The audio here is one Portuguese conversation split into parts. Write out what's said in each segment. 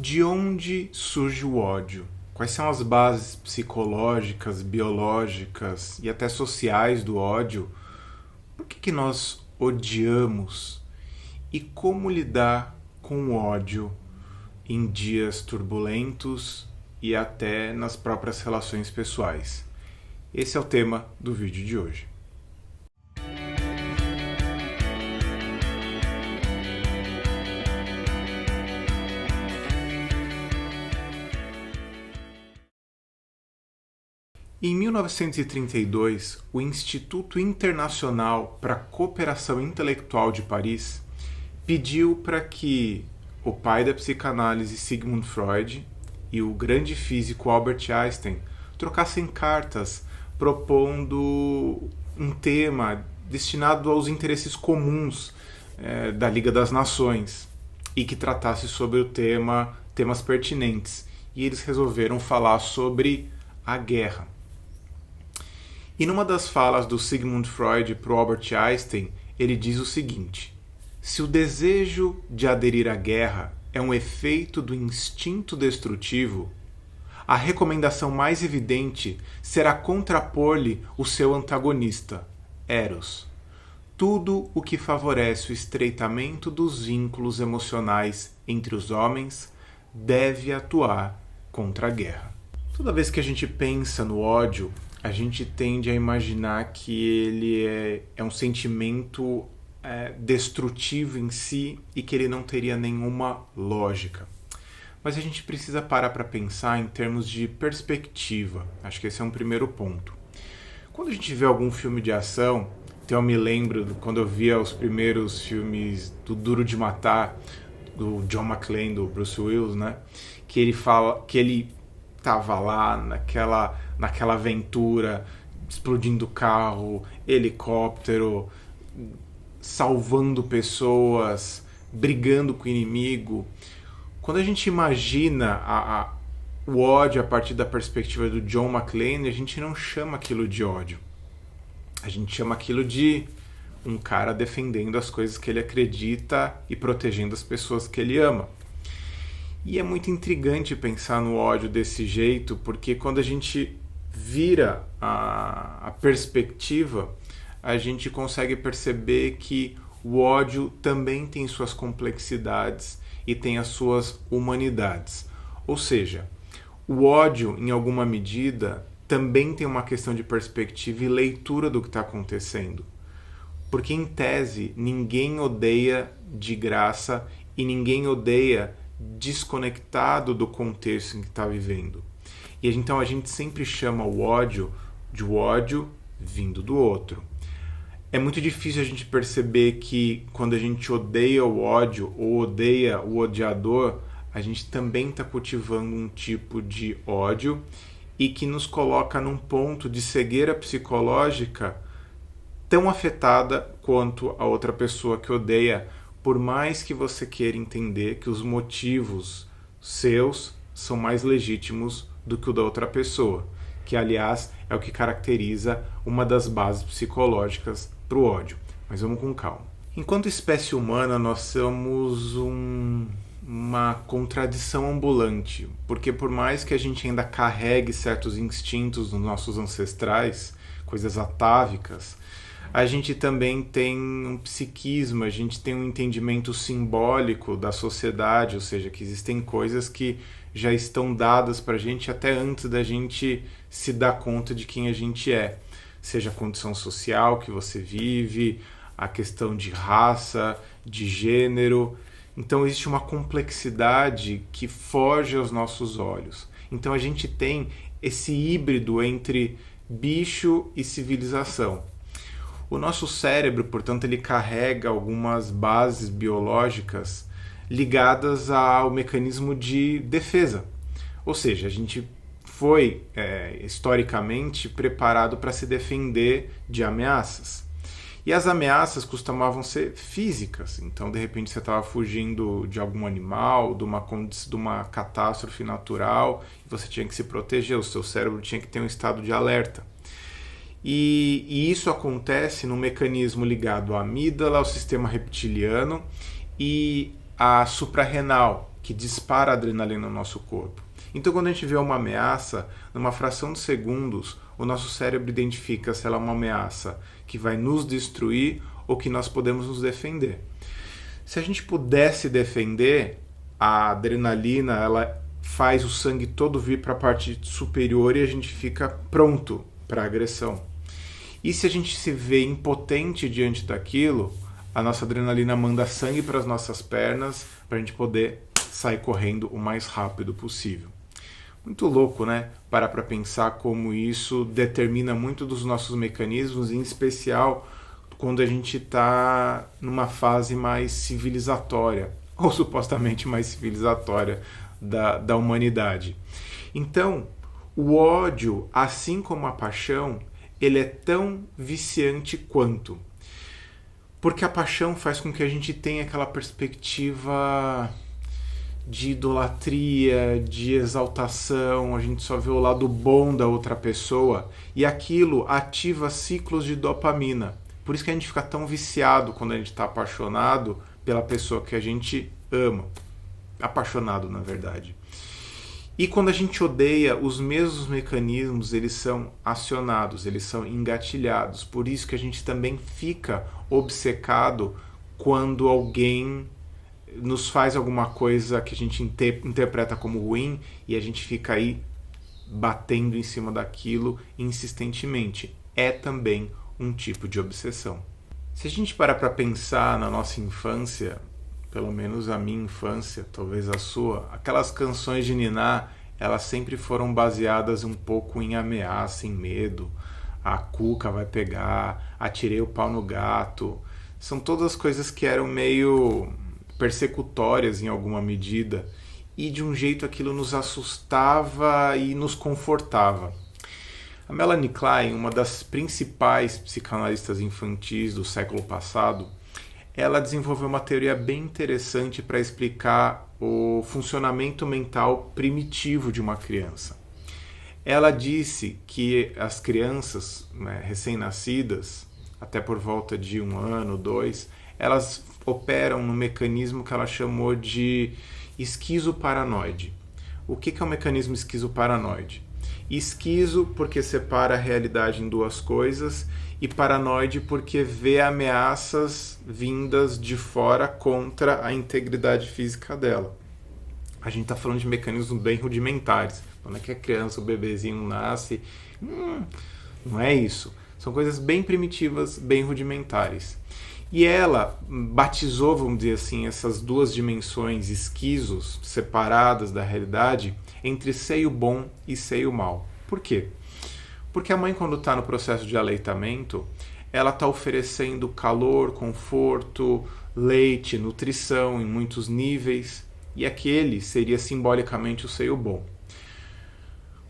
De onde surge o ódio? Quais são as bases psicológicas, biológicas e até sociais do ódio? Por que nós odiamos? E como lidar com o ódio em dias turbulentos e até nas próprias relações pessoais? Esse é o tema do vídeo de hoje. Em 1932, o Instituto Internacional para a Cooperação Intelectual de Paris pediu para que o pai da psicanálise Sigmund Freud e o grande físico Albert Einstein trocassem cartas propondo um tema destinado aos interesses comuns da Liga das Nações e que tratasse sobre o temas pertinentes. E eles resolveram falar sobre a guerra. E numa das falas do Sigmund Freud para o Albert Einstein, ele diz o seguinte: se o desejo de aderir à guerra é um efeito do instinto destrutivo, a recomendação mais evidente será contrapor-lhe o seu antagonista, Eros. Tudo o que favorece o estreitamento dos vínculos emocionais entre os homens deve atuar contra a guerra. Toda vez que a gente pensa no ódio, a gente tende a imaginar que ele é um sentimento destrutivo em si e que ele não teria nenhuma lógica. Mas a gente precisa parar para pensar em termos de perspectiva. Acho que esse é um primeiro ponto. Quando a gente vê algum filme de ação, então eu me lembro quando eu via os primeiros filmes do Duro de Matar, do John McClane, do Bruce Willis, né? Que ele fala que ele estava lá naquela aventura, explodindo carro, helicóptero, salvando pessoas, brigando com o inimigo. Quando a gente imagina o ódio a partir da perspectiva do John McClane, a gente não chama aquilo de ódio. A gente chama aquilo de um cara defendendo as coisas que ele acredita e protegendo as pessoas que ele ama. E é muito intrigante pensar no ódio desse jeito, porque quando a gente vira a perspectiva, a gente consegue perceber que o ódio também tem suas complexidades e tem as suas humanidades. Ou seja, o ódio, em alguma medida, também tem uma questão de perspectiva e leitura do que está acontecendo. Porque, em tese, ninguém odeia de graça e ninguém odeia desconectado do contexto em que está vivendo. E então a gente sempre chama o ódio de ódio vindo do outro. É muito difícil a gente perceber que quando a gente odeia o ódio ou odeia o odiador, a gente também está cultivando um tipo de ódio e que nos coloca num ponto de cegueira psicológica tão afetada quanto a outra pessoa que odeia, por mais que você queira entender que os motivos seus são mais legítimos do que o da outra pessoa, que, aliás, é o que caracteriza uma das bases psicológicas para o ódio. Mas vamos com calma. Enquanto espécie humana, nós somos uma contradição ambulante, porque por mais que a gente ainda carregue certos instintos dos nossos ancestrais, coisas atávicas, a gente também tem um psiquismo, a gente tem um entendimento simbólico da sociedade, ou seja, que existem coisas que já estão dadas para a gente até antes da gente se dar conta de quem a gente é. Seja a condição social que você vive, a questão de raça, de gênero. Então existe uma complexidade que foge aos nossos olhos. Então a gente tem esse híbrido entre bicho e civilização. O nosso cérebro, portanto, ele carrega algumas bases biológicas ligadas ao mecanismo de defesa. Ou seja, a gente foi historicamente preparado para se defender de ameaças. E as ameaças costumavam ser físicas. Então, de repente, você estava fugindo de algum animal, de uma catástrofe natural, e você tinha que se proteger, o seu cérebro tinha que ter um estado de alerta. E isso acontece num mecanismo ligado à amígdala, ao sistema reptiliano e à suprarrenal, que dispara a adrenalina no nosso corpo. Então, quando a gente vê uma ameaça, numa fração de segundos, o nosso cérebro identifica se ela é uma ameaça que vai nos destruir ou que nós podemos nos defender. Se a gente pudesse defender, a adrenalina ela faz o sangue todo vir para a parte superior e a gente fica pronto para a agressão. E se a gente se vê impotente diante daquilo, a nossa adrenalina manda sangue para as nossas pernas para a gente poder sair correndo o mais rápido possível. Muito louco, né? Parar para pensar como isso determina muito dos nossos mecanismos, em especial quando a gente está numa fase mais civilizatória, ou supostamente mais civilizatória da humanidade. Então, o ódio, assim como a paixão, ele é tão viciante quanto. Porque a paixão faz com que a gente tenha aquela perspectiva de idolatria, de exaltação, a gente só vê o lado bom da outra pessoa e aquilo ativa ciclos de dopamina. Por isso que a gente fica tão viciado quando a gente está apaixonado pela pessoa que a gente ama. Apaixonado, na verdade. E quando a gente odeia, os mesmos mecanismos eles são acionados, eles são engatilhados. Por isso que a gente também fica obcecado quando alguém nos faz alguma coisa que a gente interpreta como ruim e a gente fica aí batendo em cima daquilo insistentemente. É também um tipo de obsessão. Se a gente parar para pensar na nossa infância, pelo menos a minha infância, talvez a sua, aquelas canções de niná, elas sempre foram baseadas um pouco em ameaça, em medo. A cuca vai pegar, atirei o pau no gato. São todas coisas que eram meio persecutórias em alguma medida e de um jeito aquilo nos assustava e nos confortava. A Melanie Klein, uma das principais psicanalistas infantis do século passado, ela desenvolveu uma teoria bem interessante para explicar o funcionamento mental primitivo de uma criança. Ela disse que as crianças, né, recém-nascidas, até por volta de 1 ano, 2, elas operam no mecanismo que ela chamou de esquizoparanoide. O que é o mecanismo esquizoparanoide? Esquizo porque separa a realidade em duas coisas e paranoide porque vê ameaças vindas de fora contra a integridade física dela. A gente está falando de mecanismos bem rudimentares. Quando é que a criança, o bebezinho nasce? Não é isso. São coisas bem primitivas, bem rudimentares. E ela batizou, vamos dizer assim, essas duas dimensões esquizos, separadas da realidade, entre seio bom e seio mau. Por quê? Porque a mãe, quando está no processo de aleitamento, ela está oferecendo calor, conforto, leite, nutrição em muitos níveis, e aquele seria simbolicamente o seio bom.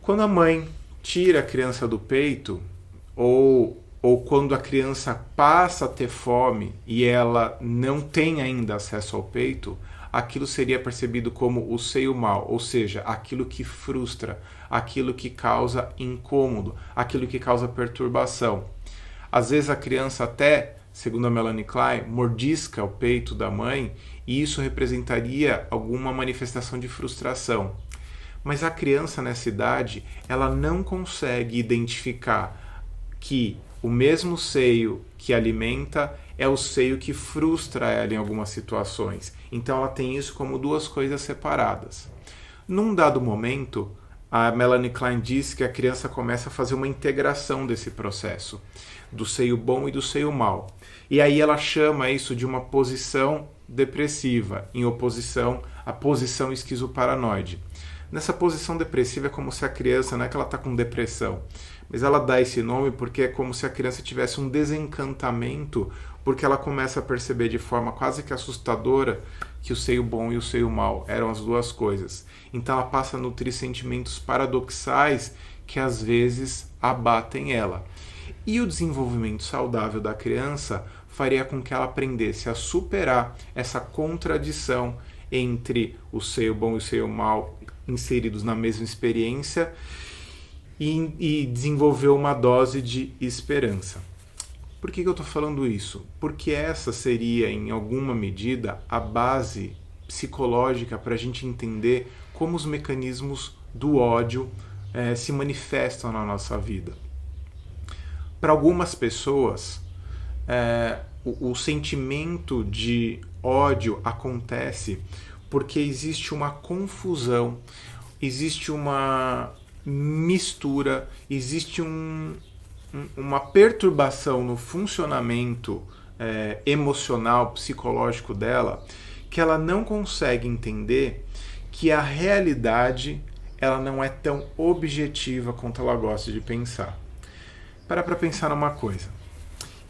Quando a mãe tira a criança do peito, ou quando a criança passa a ter fome e ela não tem ainda acesso ao peito, aquilo seria percebido como o seio mau, ou seja, aquilo que frustra, aquilo que causa incômodo, aquilo que causa perturbação. Às vezes a criança até, segundo a Melanie Klein, mordisca o peito da mãe e isso representaria alguma manifestação de frustração. Mas a criança nessa idade, ela não consegue identificar que o mesmo seio que alimenta é o seio que frustra ela em algumas situações. Então ela tem isso como duas coisas separadas. Num dado momento, a Melanie Klein diz que a criança começa a fazer uma integração desse processo, do seio bom e do seio mau. E aí ela chama isso de uma posição depressiva, em oposição à posição esquizoparanoide. Nessa posição depressiva é como se a criança, não é que ela está com depressão, mas ela dá esse nome porque é como se a criança tivesse um desencantamento, porque ela começa a perceber de forma quase que assustadora que o seio bom e o seio mau eram as duas coisas. Então ela passa a nutrir sentimentos paradoxais que às vezes abatem ela. E o desenvolvimento saudável da criança faria com que ela aprendesse a superar essa contradição entre o seio bom e o seio mau inseridos na mesma experiência e desenvolveu uma dose de esperança. Por que eu estou falando isso? Porque essa seria, em alguma medida, a base psicológica para a gente entender como os mecanismos do ódio se manifestam na nossa vida. Para algumas pessoas, o sentimento de ódio acontece porque existe uma confusão, existe uma mistura, existe uma perturbação no funcionamento emocional, psicológico dela, que ela não consegue entender que a realidade ela não é tão objetiva quanto ela gosta de pensar. Para pensar numa coisa.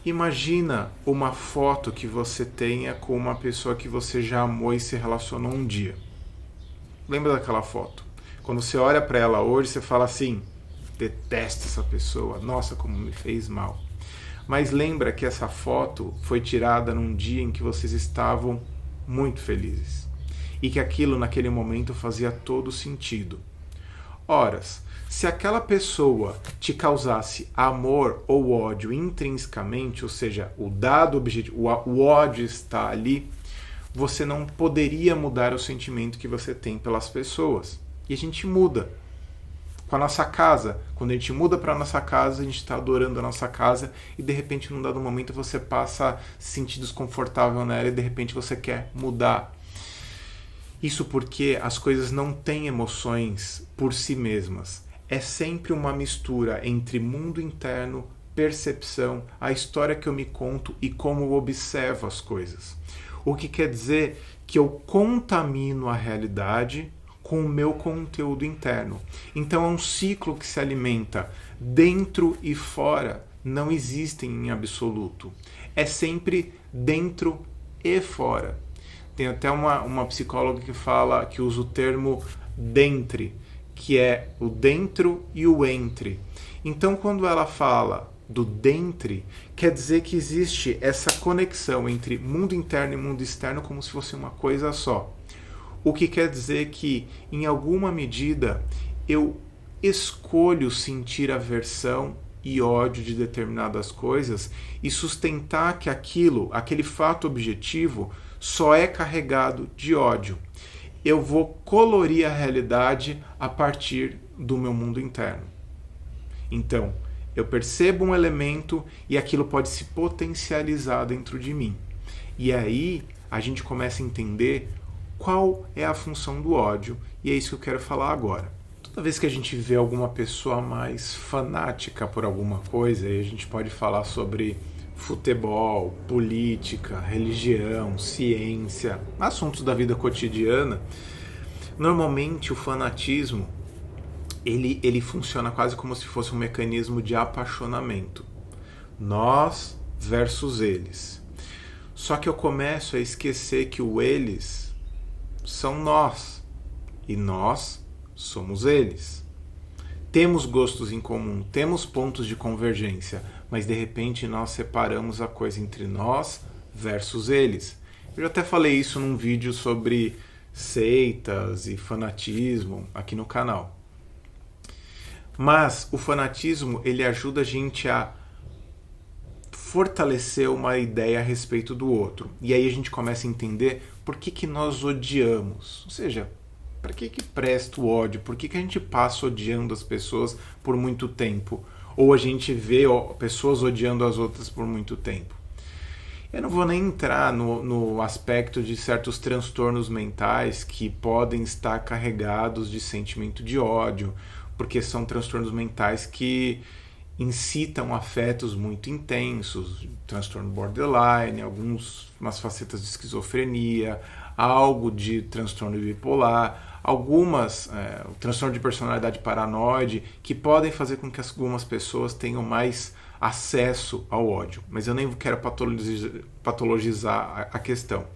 Imagina uma foto que você tenha com uma pessoa que você já amou e se relacionou um dia. Lembra daquela foto? Quando você olha para ela hoje, você fala assim: detesto essa pessoa, nossa, como me fez mal. Mas lembra que essa foto foi tirada num dia em que vocês estavam muito felizes e que aquilo naquele momento fazia todo sentido. Ora, se aquela pessoa te causasse amor ou ódio intrinsecamente, ou seja, o dado objetivo, o ódio está ali, você não poderia mudar o sentimento que você tem pelas pessoas. E a gente muda. Com a nossa casa, quando a gente muda para a nossa casa, a gente está adorando a nossa casa e de repente num dado momento você passa a se sentir desconfortável nela e de repente você quer mudar. Isso porque as coisas não têm emoções por si mesmas. É sempre uma mistura entre mundo interno, percepção, a história que eu me conto e como eu observo as coisas. O que quer dizer que eu contamino a realidade com o meu conteúdo interno. Então é um ciclo que se alimenta dentro e fora, não existem em absoluto. É sempre dentro e fora. Tem até uma psicóloga que fala, que usa o termo dentre, que é o dentro e o entre. Então quando ela fala do dentre, quer dizer que existe essa conexão entre mundo interno e mundo externo como se fosse uma coisa só. O que quer dizer que, em alguma medida, eu escolho sentir aversão e ódio de determinadas coisas e sustentar que aquele fato objetivo, só é carregado de ódio. Eu vou colorir a realidade a partir do meu mundo interno. Então, eu percebo um elemento e aquilo pode se potencializar dentro de mim. E aí, a gente começa a entender qual é a função do ódio, e é isso que eu quero falar agora. Toda vez que a gente vê alguma pessoa mais fanática por alguma coisa, aí a gente pode falar sobre futebol, política, religião, ciência, assuntos da vida cotidiana. Normalmente o fanatismo ele funciona quase como se fosse um mecanismo de apaixonamento. Nós versus eles. Só que eu começo a esquecer que o eles são nós e nós somos eles. Temos gostos em comum, temos pontos de convergência, mas de repente nós separamos a coisa entre nós versus eles. Eu já até falei isso num vídeo sobre seitas e fanatismo aqui no canal. Mas o fanatismo, ele ajuda a gente a fortalecer uma ideia a respeito do outro. E aí a gente começa a entender por que nós odiamos. Ou seja, para que presta o ódio? Por que a gente passa odiando as pessoas por muito tempo? Ou a gente vê pessoas odiando as outras por muito tempo? Eu não vou nem entrar no aspecto de certos transtornos mentais que podem estar carregados de sentimento de ódio, porque são transtornos mentais que incitam afetos muito intensos, transtorno borderline, umas facetas de esquizofrenia, algo de transtorno bipolar, o transtorno de personalidade paranoide, que podem fazer com que algumas pessoas tenham mais acesso ao ódio. Mas eu nem quero patologizar a questão.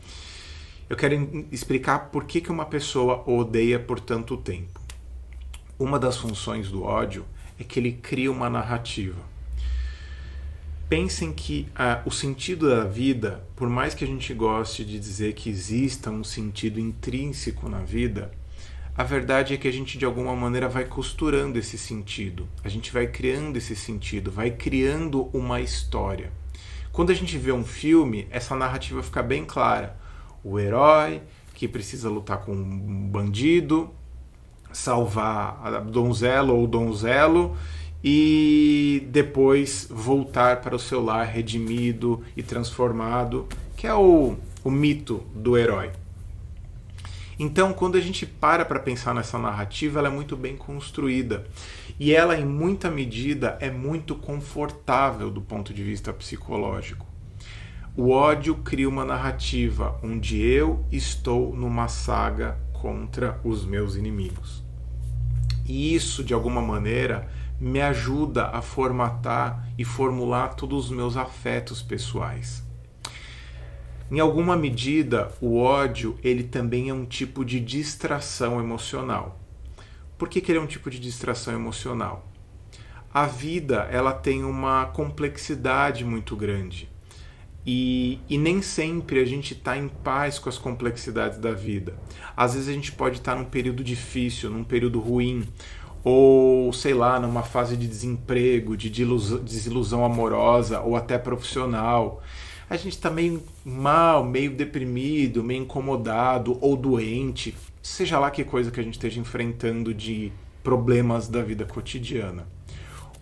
Eu quero explicar por que uma pessoa odeia por tanto tempo. Uma das funções do ódio é que ele cria uma narrativa. Pensem que o sentido da vida, por mais que a gente goste de dizer que exista um sentido intrínseco na vida, a verdade é que a gente de alguma maneira vai costurando esse sentido. A gente vai criando esse sentido, vai criando uma história. Quando a gente vê um filme, essa narrativa fica bem clara. O herói que precisa lutar com um bandido, salvar a donzela ou o donzelo e depois voltar para o seu lar redimido e transformado, que é o mito do herói. Então, quando a gente para pensar nessa narrativa, ela é muito bem construída. E ela, em muita medida, é muito confortável do ponto de vista psicológico. O ódio cria uma narrativa onde eu estou numa saga contra os meus inimigos. E isso, de alguma maneira, me ajuda a formatar e formular todos os meus afetos pessoais. Em alguma medida, o ódio ele também é um tipo de distração emocional. Por que ele é um tipo de distração emocional? A vida ela tem uma complexidade muito grande. E nem sempre a gente está em paz com as complexidades da vida. Às vezes a gente pode estar num período difícil, num período ruim, ou, sei lá, numa fase de desemprego, de desilusão amorosa ou até profissional. A gente está meio mal, meio deprimido, meio incomodado ou doente, seja lá que coisa que a gente esteja enfrentando de problemas da vida cotidiana.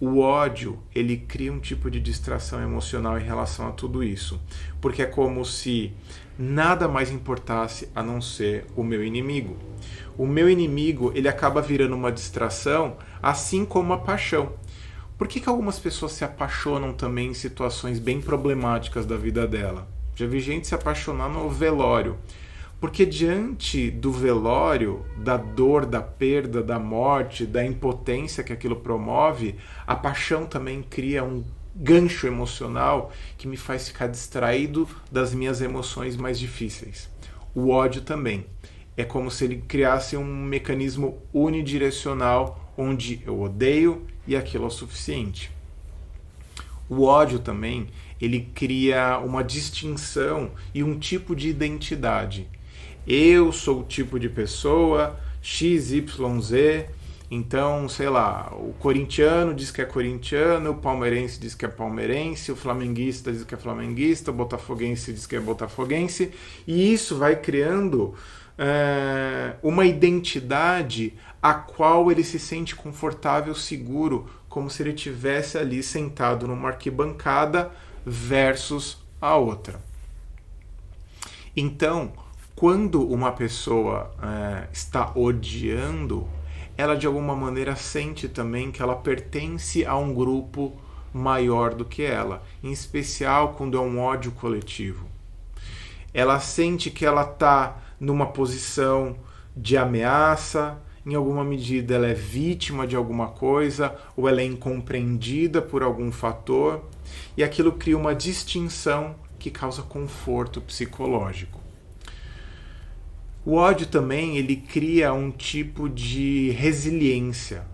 O ódio, ele cria um tipo de distração emocional em relação a tudo isso, porque é como se nada mais importasse a não ser o meu inimigo. O meu inimigo, ele acaba virando uma distração, assim como a paixão. Por que algumas pessoas se apaixonam também em situações bem problemáticas da vida dela? Já vi gente se apaixonar no velório. Porque diante do velório, da dor, da perda, da morte, da impotência que aquilo promove, a paixão também cria um gancho emocional que me faz ficar distraído das minhas emoções mais difíceis. O ódio também. É como se ele criasse um mecanismo unidirecional onde eu odeio e aquilo é o suficiente. O ódio também, ele cria uma distinção e um tipo de identidade. Eu sou o tipo de pessoa XYZ, então, sei lá, o corintiano diz que é corintiano, o palmeirense diz que é palmeirense, o flamenguista diz que é flamenguista, o botafoguense diz que é botafoguense, e isso vai criando uma identidade a qual ele se sente confortável, seguro, como se ele estivesse ali sentado numa arquibancada versus a outra. Então, quando uma pessoa está odiando, ela de alguma maneira sente também que ela pertence a um grupo maior do que ela, em especial quando é um ódio coletivo. Ela sente que ela está numa posição de ameaça, em alguma medida ela é vítima de alguma coisa, ou ela é incompreendida por algum fator, e aquilo cria uma distinção que causa conforto psicológico. O ódio também, ele cria um tipo de resiliência.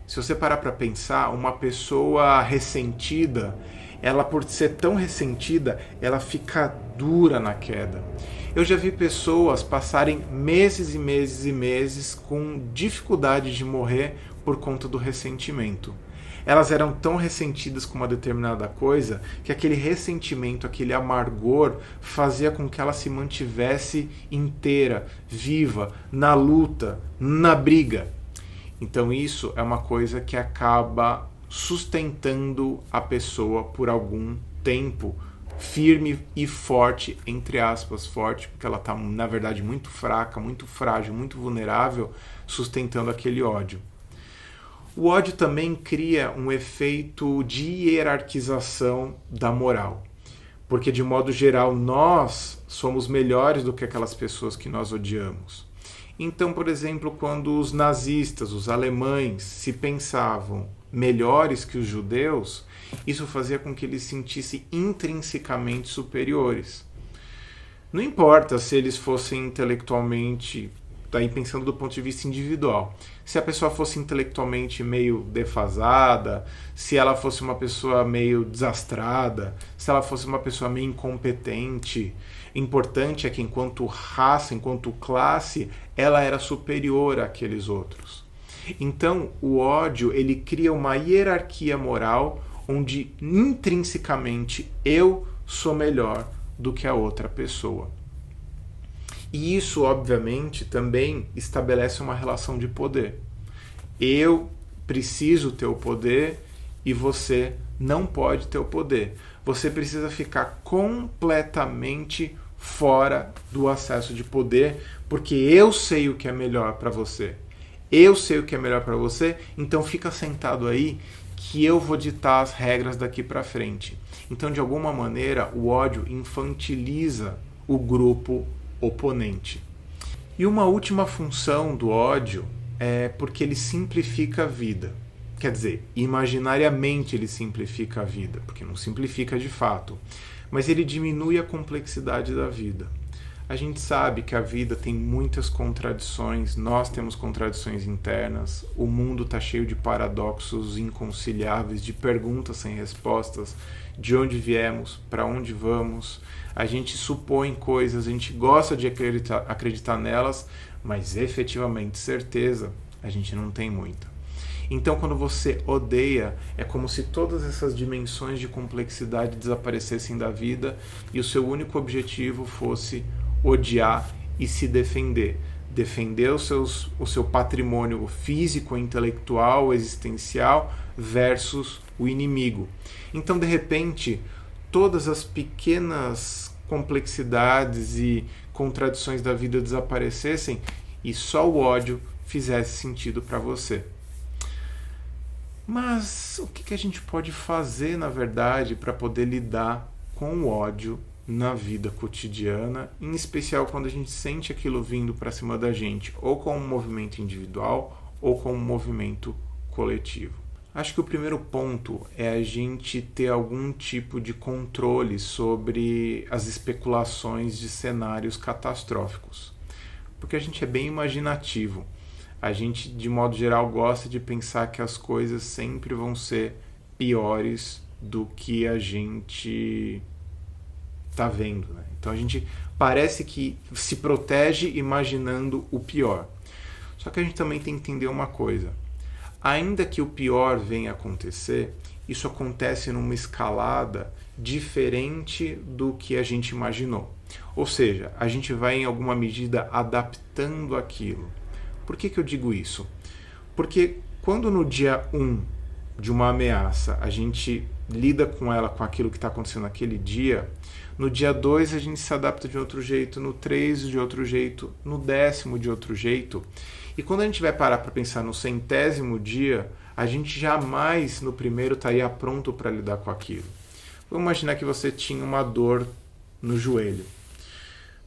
Se você parar para pensar, uma pessoa ressentida, ela por ser tão ressentida, ela fica dura na queda. Eu já vi pessoas passarem meses e meses e meses com dificuldade de morrer por conta do ressentimento. Elas eram tão ressentidas com uma determinada coisa que aquele ressentimento, aquele amargor fazia com que ela se mantivesse inteira, viva, na luta, na briga. Então isso é uma coisa que acaba sustentando a pessoa por algum tempo, firme e forte, entre aspas, forte, porque ela está, na verdade, muito fraca, muito frágil, muito vulnerável, sustentando aquele ódio. O ódio também cria um efeito de hierarquização da moral, porque, de modo geral, nós somos melhores do que aquelas pessoas que nós odiamos. Então, por exemplo, quando os nazistas, os alemães, se pensavam melhores que os judeus, isso fazia com que eles se sentissem intrinsecamente superiores. Não importa se eles fossem intelectualmente, daí pensando do ponto de vista individual, se a pessoa fosse intelectualmente meio defasada, se ela fosse uma pessoa meio desastrada, se ela fosse uma pessoa meio incompetente, importante é que enquanto raça, enquanto classe, ela era superior àqueles outros. Então, o ódio, ele cria uma hierarquia moral onde intrinsecamente eu sou melhor do que a outra pessoa. E isso, obviamente, também estabelece uma relação de poder. Eu preciso ter o poder e você não pode ter o poder. Você precisa ficar completamente fora do acesso de poder, porque eu sei o que é melhor para você. Eu sei o que é melhor para você, então fica sentado aí que eu vou ditar as regras daqui para frente. Então, de alguma maneira, o ódio infantiliza o grupo oponente. E uma última função do ódio é porque ele simplifica a vida. Quer dizer, imaginariamente ele simplifica a vida, porque não simplifica de fato, mas ele diminui a complexidade da vida. A gente sabe que a vida tem muitas contradições, nós temos contradições internas, o mundo está cheio de paradoxos inconciliáveis, de perguntas sem respostas, de onde viemos, para onde vamos. A gente supõe coisas, a gente gosta de acreditar nelas, mas efetivamente certeza a gente não tem muita. Então, quando você odeia, é como se todas essas dimensões de complexidade desaparecessem da vida e o seu único objetivo fosse odiar e se defender. Defender o seu patrimônio físico, intelectual, existencial versus o inimigo. Então, de repente, todas as pequenas complexidades e contradições da vida desaparecessem e só o ódio fizesse sentido para você. Mas o que a gente pode fazer, na verdade, para poder lidar com o ódio na vida cotidiana, em especial quando a gente sente aquilo vindo para cima da gente, ou com um movimento individual, ou com um movimento coletivo? Acho que o primeiro ponto é a gente ter algum tipo de controle sobre as especulações de cenários catastróficos. Porque a gente é bem imaginativo. A gente, de modo geral, gosta de pensar que as coisas sempre vão ser piores do que a gente está vendo, né? Então a gente parece que se protege imaginando o pior. Só que a gente também tem que entender uma coisa. Ainda que o pior venha a acontecer, isso acontece numa escalada diferente do que a gente imaginou. Ou seja, a gente vai, em alguma medida, adaptando aquilo. Por que eu digo isso? Porque quando no dia 1 de uma ameaça a gente lida com ela, com aquilo que está acontecendo naquele dia, no dia 2 a gente se adapta de outro jeito, no 3 de outro jeito, no 10º de outro jeito. E quando a gente vai parar para pensar no 100º dia, a gente jamais no primeiro estaria pronto para lidar com aquilo. Vamos imaginar que você tinha uma dor no joelho.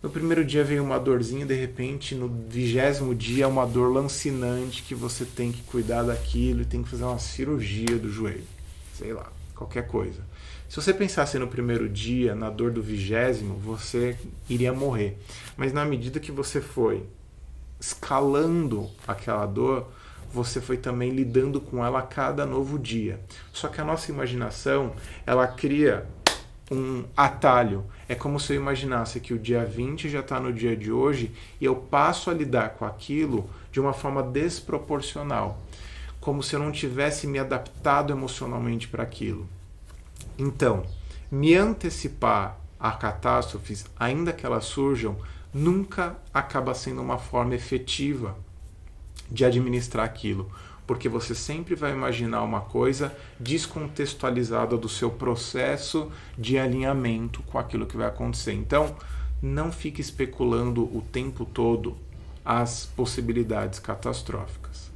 No primeiro dia veio uma dorzinha, de repente no 20º dia é uma dor lancinante que você tem que cuidar daquilo e tem que fazer uma cirurgia do joelho. Sei lá, qualquer coisa. Se você pensasse no primeiro dia, na dor do 20º, você iria morrer. Mas na medida que você foi escalando aquela dor, você foi também lidando com ela a cada novo dia. Só que a nossa imaginação, ela cria um atalho. É como se eu imaginasse que o dia 20 já está no dia de hoje e eu passo a lidar com aquilo de uma forma desproporcional, como se eu não tivesse me adaptado emocionalmente para aquilo. Então, me antecipar a catástrofes, ainda que elas surjam, nunca acaba sendo uma forma efetiva de administrar aquilo, porque você sempre vai imaginar uma coisa descontextualizada do seu processo de alinhamento com aquilo que vai acontecer. Então, não fique especulando o tempo todo as possibilidades catastróficas.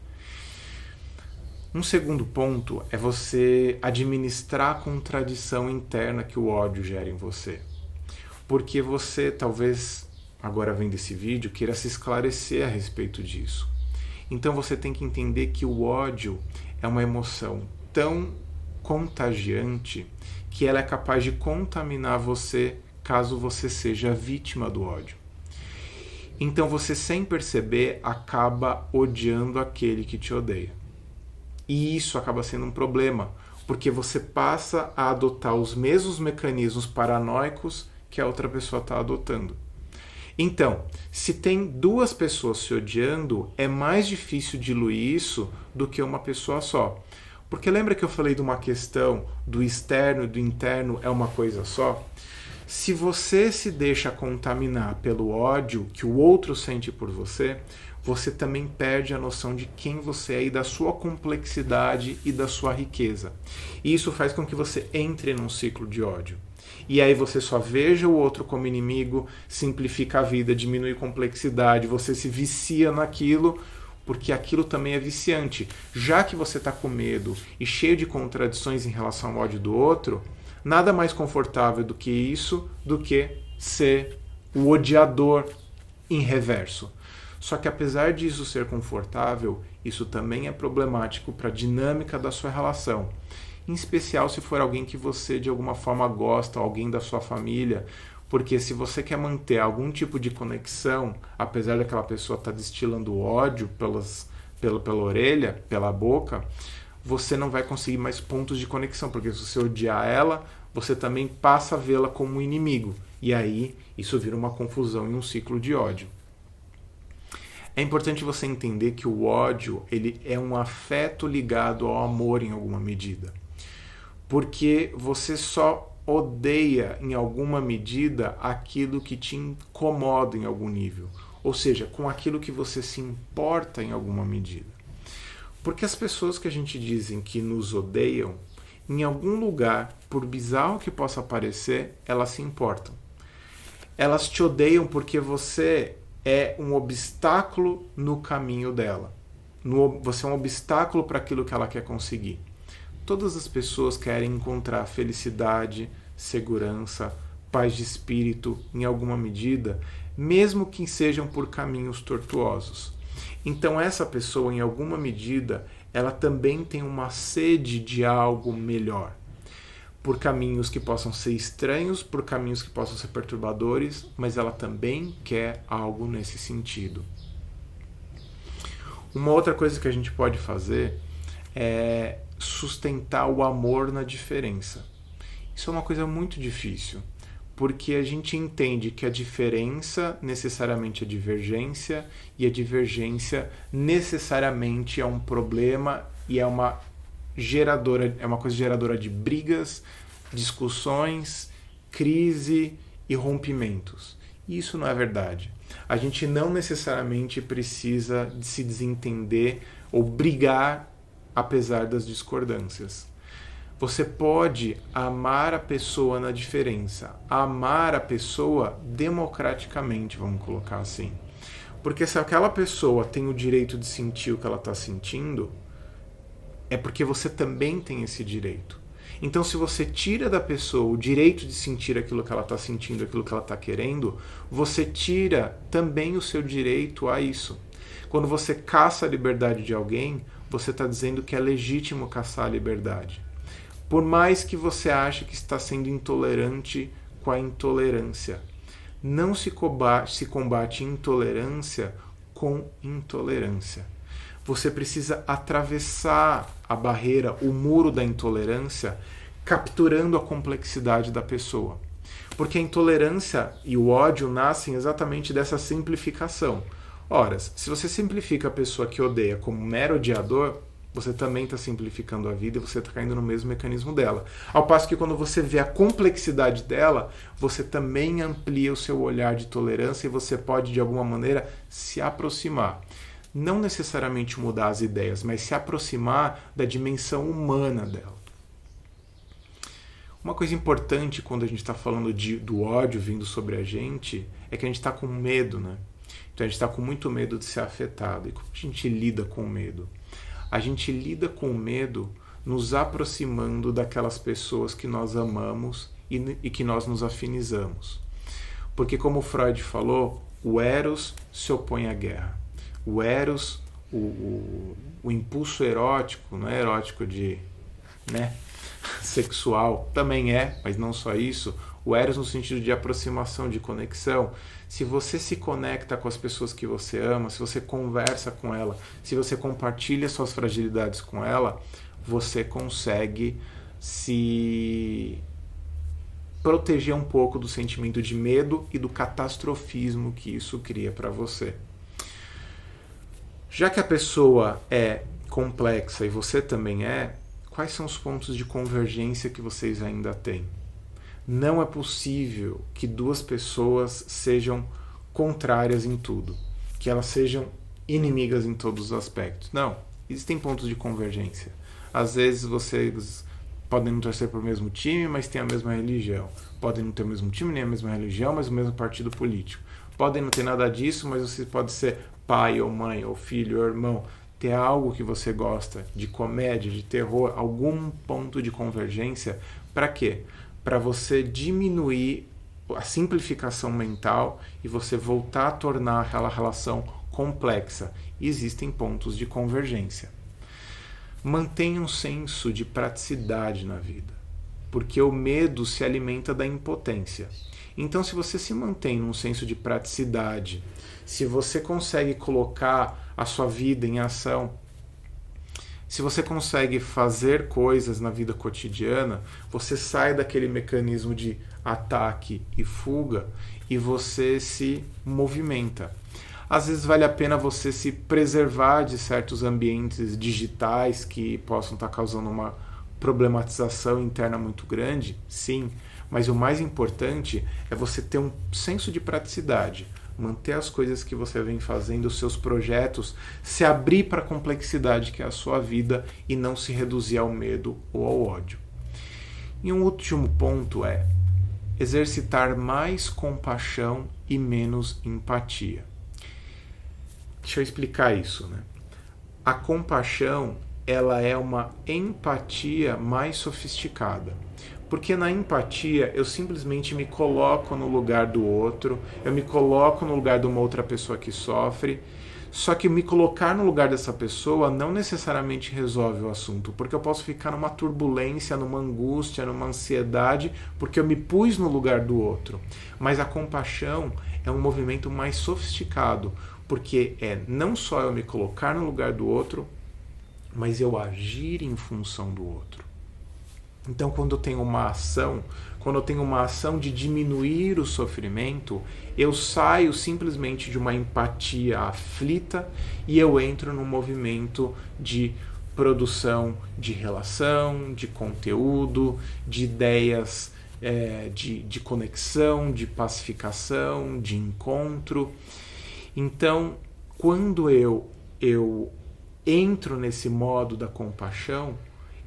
Um segundo ponto é você administrar a contradição interna que o ódio gera em você. Porque você, talvez, agora vendo esse vídeo, queira se esclarecer a respeito disso. Então você tem que entender que o ódio é uma emoção tão contagiante que ela é capaz de contaminar você caso você seja vítima do ódio. Então você, sem perceber, acaba odiando aquele que te odeia. E isso acaba sendo um problema, porque você passa a adotar os mesmos mecanismos paranoicos que a outra pessoa está adotando. Então, se tem duas pessoas se odiando, é mais difícil diluir isso do que uma pessoa só. Porque lembra que eu falei de uma questão do externo e do interno é uma coisa só? Se você se deixa contaminar pelo ódio que o outro sente por você, você também perde a noção de quem você é e da sua complexidade e da sua riqueza. E isso faz com que você entre num ciclo de ódio. E aí você só veja o outro como inimigo, simplifica a vida, diminui complexidade, você se vicia naquilo, porque aquilo também é viciante. Já que você está com medo e cheio de contradições em relação ao ódio do outro, nada mais confortável do que isso, do que ser o odiador em reverso. Só que apesar disso ser confortável, isso também é problemático para a dinâmica da sua relação. Em especial se for alguém que você de alguma forma gosta, alguém da sua família, porque se você quer manter algum tipo de conexão, apesar daquela pessoa estar destilando ódio pela orelha, pela boca, você não vai conseguir mais pontos de conexão, porque se você odiar ela, você também passa a vê-la como um inimigo. E aí isso vira uma confusão e um ciclo de ódio. É importante você entender que o ódio ele é um afeto ligado ao amor em alguma medida. Porque você só odeia em alguma medida aquilo que te incomoda em algum nível. Ou seja, com aquilo que você se importa em alguma medida. Porque as pessoas que a gente dizem que nos odeiam, em algum lugar, por bizarro que possa parecer, elas se importam. Elas te odeiam porque você é um obstáculo no caminho dela. Você é um obstáculo para aquilo que ela quer conseguir. Todas as pessoas querem encontrar felicidade, segurança, paz de espírito, em alguma medida, mesmo que sejam por caminhos tortuosos. Então essa pessoa, em alguma medida, ela também tem uma sede de algo melhor. Por caminhos que possam ser estranhos, por caminhos que possam ser perturbadores, mas ela também quer algo nesse sentido. Uma outra coisa que a gente pode fazer é sustentar o amor na diferença. Isso é uma coisa muito difícil, porque a gente entende que a diferença necessariamente é divergência, e a divergência necessariamente é um problema e é uma coisa geradora de brigas, discussões, crise e rompimentos. Isso não é verdade. A gente não necessariamente precisa de se desentender ou brigar apesar das discordâncias. Você pode amar a pessoa na diferença, amar a pessoa democraticamente, vamos colocar assim. Porque se aquela pessoa tem o direito de sentir o que ela está sentindo, é porque você também tem esse direito. Então, se você tira da pessoa o direito de sentir aquilo que ela está sentindo, aquilo que ela está querendo, você tira também o seu direito a isso. Quando você caça a liberdade de alguém, você está dizendo que é legítimo caçar a liberdade. Por mais que você ache que está sendo intolerante com a intolerância. Não se combate intolerância com intolerância. Você precisa atravessar a barreira, o muro da intolerância, capturando a complexidade da pessoa. Porque a intolerância e o ódio nascem exatamente dessa simplificação. Ora, se você simplifica a pessoa que odeia como um mero odiador, você também está simplificando a vida e você está caindo no mesmo mecanismo dela. Ao passo que quando você vê a complexidade dela, você também amplia o seu olhar de tolerância e você pode, de alguma maneira, se aproximar. Não necessariamente mudar as ideias, mas se aproximar da dimensão humana dela. Uma coisa importante quando a gente está falando do ódio vindo sobre a gente é que a gente está com medo, né? Então a gente está com muito medo de ser afetado. E como a gente lida com o medo? A gente lida com o medo nos aproximando daquelas pessoas que nós amamos e que nós nos afinizamos. Porque como Freud falou, o Eros se opõe à guerra. O Eros, o impulso erótico, não é erótico de sexual, também é, mas não só isso. O Eros no sentido de aproximação, de conexão. Se você se conecta com as pessoas que você ama, se você conversa com ela, se você compartilha suas fragilidades com ela, você consegue se proteger um pouco do sentimento de medo e do catastrofismo que isso cria para você. Já que a pessoa é complexa e você também é, quais são os pontos de convergência que vocês ainda têm? Não é possível que duas pessoas sejam contrárias em tudo, que elas sejam inimigas em todos os aspectos. Não, existem pontos de convergência. Às vezes vocês podem não torcer para o mesmo time, mas têm a mesma religião. Podem não ter o mesmo time, nem a mesma religião, mas o mesmo partido político. Podem não ter nada disso, mas você pode ser pai ou mãe, ou filho ou irmão. Ter algo que você gosta, de comédia, de terror, algum ponto de convergência. Para quê? Para você diminuir a simplificação mental e você voltar a tornar aquela relação complexa. Existem pontos de convergência. Mantenha um senso de praticidade na vida, porque o medo se alimenta da impotência. Então, se você se mantém num senso de praticidade, se você consegue colocar a sua vida em ação, se você consegue fazer coisas na vida cotidiana, você sai daquele mecanismo de ataque e fuga e você se movimenta. Às vezes vale a pena você se preservar de certos ambientes digitais que possam estar causando uma problematização interna muito grande, sim, mas o mais importante é você ter um senso de praticidade, manter as coisas que você vem fazendo, os seus projetos, se abrir para a complexidade que é a sua vida e não se reduzir ao medo ou ao ódio. E um último ponto é exercitar mais compaixão e menos empatia. Deixa eu explicar isso, né? A compaixão, ela é uma empatia mais sofisticada. Porque na empatia eu simplesmente me coloco no lugar do outro, eu me coloco no lugar de uma outra pessoa que sofre, só que me colocar no lugar dessa pessoa não necessariamente resolve o assunto, porque eu posso ficar numa turbulência, numa angústia, numa ansiedade, porque eu me pus no lugar do outro. Mas a compaixão é um movimento mais sofisticado, porque é não só eu me colocar no lugar do outro, mas eu agir em função do outro. Então, quando eu tenho uma ação de diminuir o sofrimento, eu saio simplesmente de uma empatia aflita e eu entro num movimento de produção de relação, de conteúdo, de ideias, de conexão, de pacificação, de encontro. Então, quando eu entro nesse modo da compaixão,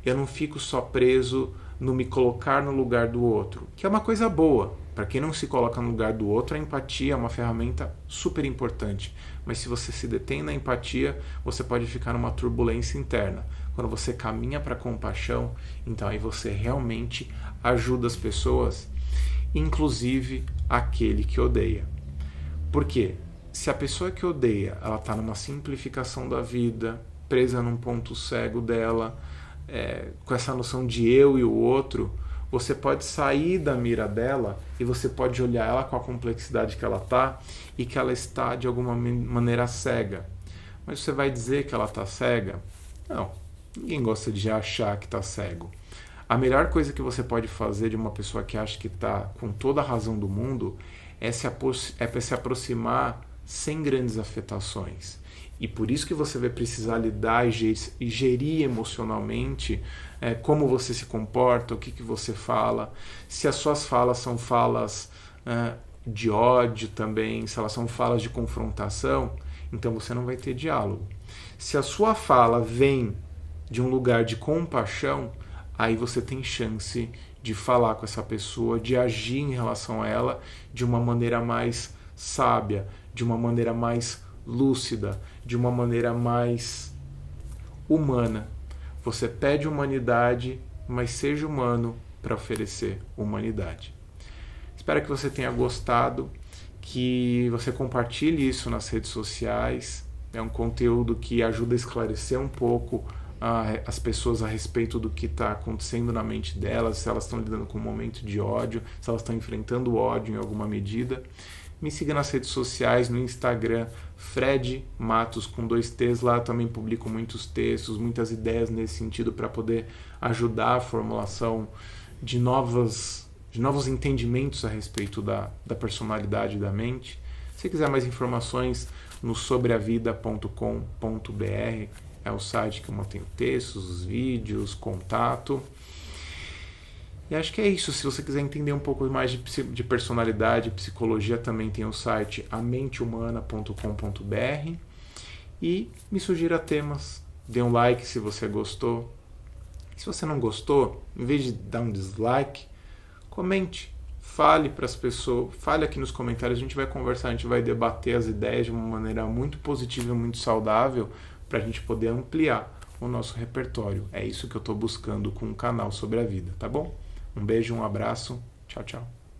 eu não fico só preso no me colocar no lugar do outro, que é uma coisa boa. Para quem não se coloca no lugar do outro, a empatia é uma ferramenta super importante. Mas se você se detém na empatia, você pode ficar numa turbulência interna. Quando você caminha para a compaixão, então aí você realmente ajuda as pessoas, inclusive aquele que odeia. Por quê? Se a pessoa que odeia, ela está numa simplificação da vida, presa num ponto cego dela, com essa noção de eu e o outro, você pode sair da mira dela e você pode olhar ela com a complexidade que ela está e que ela está de alguma maneira cega. Mas você vai dizer que ela está cega? Não, ninguém gosta de achar que está cego. A melhor coisa que você pode fazer de uma pessoa que acha que está com toda a razão do mundo é se aproximar sem grandes afetações. E por isso que você vai precisar lidar e gerir emocionalmente como você se comporta, o que você fala, se as suas falas são falas de ódio também, se elas são falas de confrontação, então você não vai ter diálogo. Se a sua fala vem de um lugar de compaixão, aí você tem chance de falar com essa pessoa, de agir em relação a ela de uma maneira mais sábia, de uma maneira mais lúcida, de uma maneira mais humana. Você pede humanidade, mas seja humano para oferecer humanidade. Espero que você tenha gostado, que você compartilhe isso nas redes sociais. É um conteúdo que ajuda a esclarecer um pouco as pessoas a respeito do que está acontecendo na mente delas, se elas estão lidando com um momento de ódio, se elas estão enfrentando o ódio em alguma medida. Me siga nas redes sociais, no Instagram, Fred Matos com 2 T's. Lá eu também publico muitos textos, muitas ideias nesse sentido para poder ajudar a formulação de novos entendimentos a respeito da personalidade da mente. Se quiser mais informações, no sobreavida.com.br é o site que eu mantenho textos, os vídeos, contato. E acho que é isso. Se você quiser entender um pouco mais de personalidade, psicologia, também tem o site amenteHumana.com.br. E me sugira temas. Dê um like se você gostou. Se você não gostou, em vez de dar um dislike, comente. Fale para as pessoas, fale aqui nos comentários, a gente vai conversar, a gente vai debater as ideias de uma maneira muito positiva e muito saudável para a gente poder ampliar o nosso repertório. É isso que eu estou buscando com um canal sobre a vida, tá bom? Um beijo, um abraço, tchau, tchau.